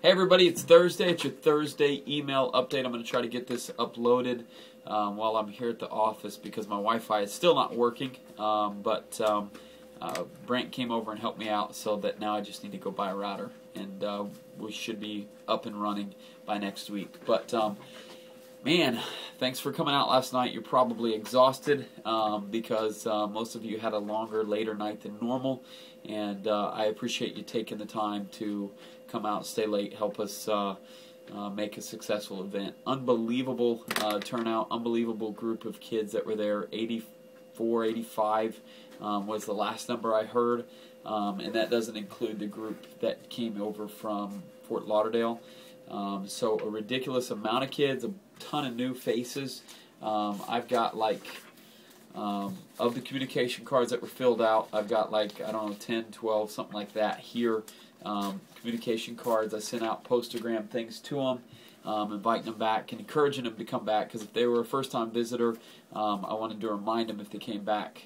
Hey everybody, it's Thursday. It's your Thursday email update. I'm going to try to get this uploaded while I'm here at the office because my Wi-Fi is still not working. But Brent came over and helped me out, so that now I just need to go buy a router, and we should be up and running by next week. But man, thanks for coming out last night. You're probably exhausted because most of you had a longer, later night than normal, and I appreciate you taking the time to come out, stay late, help us make a successful event. Unbelievable turnout, unbelievable group of kids that were there. 84, 85 was the last number I heard, and that doesn't include the group that came over from Fort Lauderdale. So a ridiculous amount of kids, a ton of new faces. I've got like, of the communication cards that were filled out, I've got like, I don't know, 10, 12, something like that here. Communication cards. I sent out postogram things to them, inviting them back and encouraging them to come back, because if they were a first-time visitor, I wanted to remind them if they came back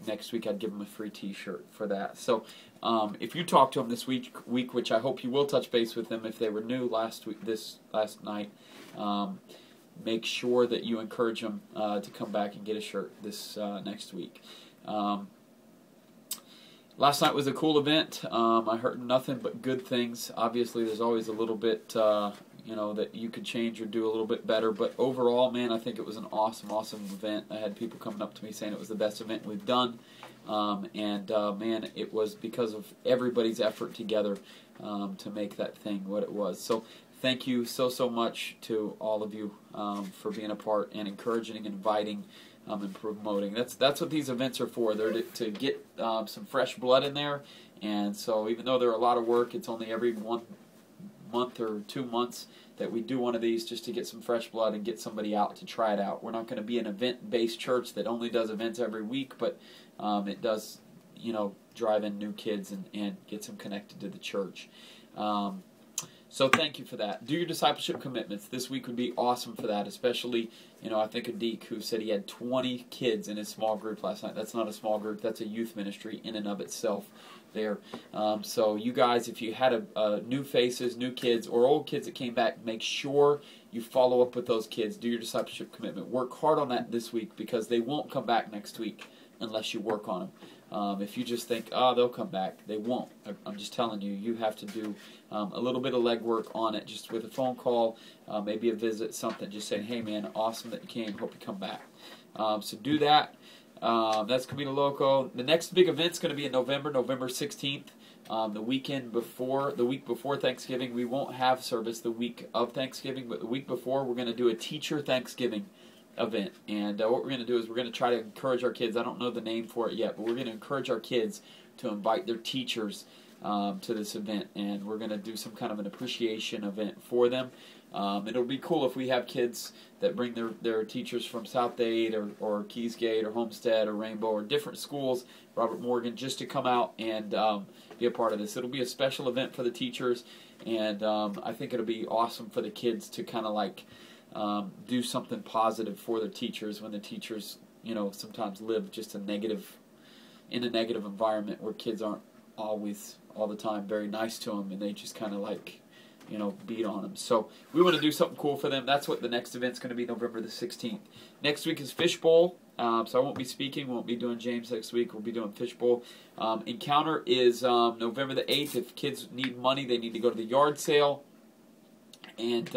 next week, I'd give them a free t-shirt for that. So if you talk to them this week, which I hope you will touch base with them if they were new last night, make sure that you encourage them to come back and get a shirt this next week. Last night was a cool event. I heard nothing but good things. Obviously, there's always a little bit, that you could change or do a little bit better. But overall, man, I think it was an awesome, awesome event. I had people coming up to me saying it was the best event we've done. Man, it was because of everybody's effort together to make that thing what it was. So thank you so much to all of you for being a part and encouraging and inviting and promoting. That's what these events are for. They're to get some fresh blood in there. And so even though they're a lot of work, it's only every 1 month or 2 months that we do one of these, just to get some fresh blood and get somebody out to try it out. We're not going to be an event-based church that only does events every week, but it does, drive in new kids and get them connected to the church. So thank you for that. Do your discipleship commitments. This week would be awesome for that, especially, I think of Deke, who said he had 20 kids in his small group last night. That's not a small group. That's a youth ministry in and of itself there. So you guys, if you had new faces, new kids, or old kids that came back, make sure you follow up with those kids. Do your discipleship commitment. Work hard on that this week, because they won't come back next week unless you work on them. If you just think, they'll come back, they won't. I'm just telling you, you have to do a little bit of legwork on it, just with a phone call, maybe a visit, something, just saying, hey man, awesome that you came, hope you come back. So do that. That's Camino Loco. The next big event's going to be in November 16th. The week before Thanksgiving. We won't have service the week of Thanksgiving, but the week before we're going to do a teacher Thanksgiving event. And what we're going to do is we're going to try to encourage our kids. I don't know the name for it yet, but we're going to encourage our kids to invite their teachers to this event, and we're going to do some kind of an appreciation event for them. It'll be cool if we have kids that bring their teachers from South Dade or Keysgate or Homestead or Rainbow or different schools, Robert Morgan, just to come out and be a part of this. It'll be a special event for the teachers, and I think it'll be awesome for the kids to kind of like do something positive for their teachers when the teachers, sometimes live just in a negative environment where kids aren't always, all the time, very nice to them, and they just kind of like, beat on them. So we want to do something cool for them. That's what the next event's going to be, November the 16th. Next week is Fishbowl, so I won't be speaking, won't be doing James next week. We'll be doing Fishbowl. Encounter is November the 8th. If kids need money, they need to go to the yard sale, and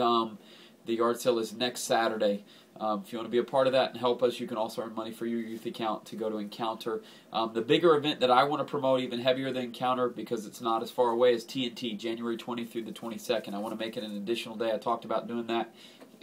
the yard sale is next Saturday. If you want to be a part of that and help us, you can also earn money for your youth account to go to Encounter. The bigger event that I want to promote, even heavier than Encounter because it's not as far away, is TNT, January 20th through the 22nd. I want to make it an additional day. I talked about doing that.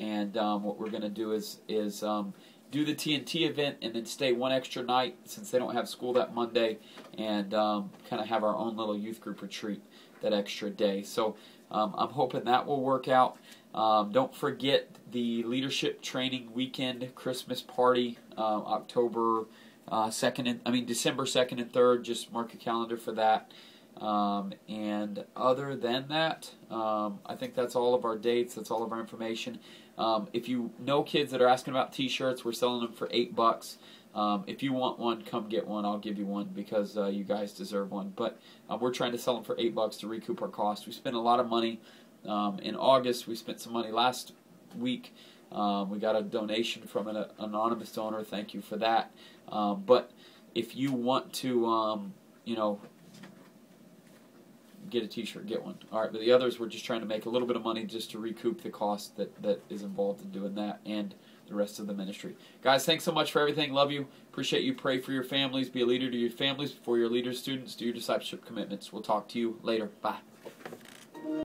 And what we're going to do is do the TNT event and then stay one extra night since they don't have school that Monday, and kind of have our own little youth group retreat that extra day. So I'm hoping that will work out. Don't forget the leadership training weekend Christmas party, December 2nd and 3rd. Just mark your calendar for that. And other than that, I think that's all of our dates. That's all of our information. If you know kids that are asking about t-shirts, we're selling them for $8. If you want one, come get one. I'll give you one because you guys deserve one. But we're trying to sell them for $8 to recoup our cost. We spent a lot of money in August. We spent some money last week. We got a donation from an anonymous donor. Thank you for that. But if you want to, get a t-shirt, get one. All right, but the others, we're just trying to make a little bit of money just to recoup the cost that is involved in doing that and the rest of the ministry. Guys, thanks so much for everything. Love you. Appreciate you. Pray for your families. Be a leader to your families before your leaders, students. Do your discipleship commitments. We'll talk to you later. Bye.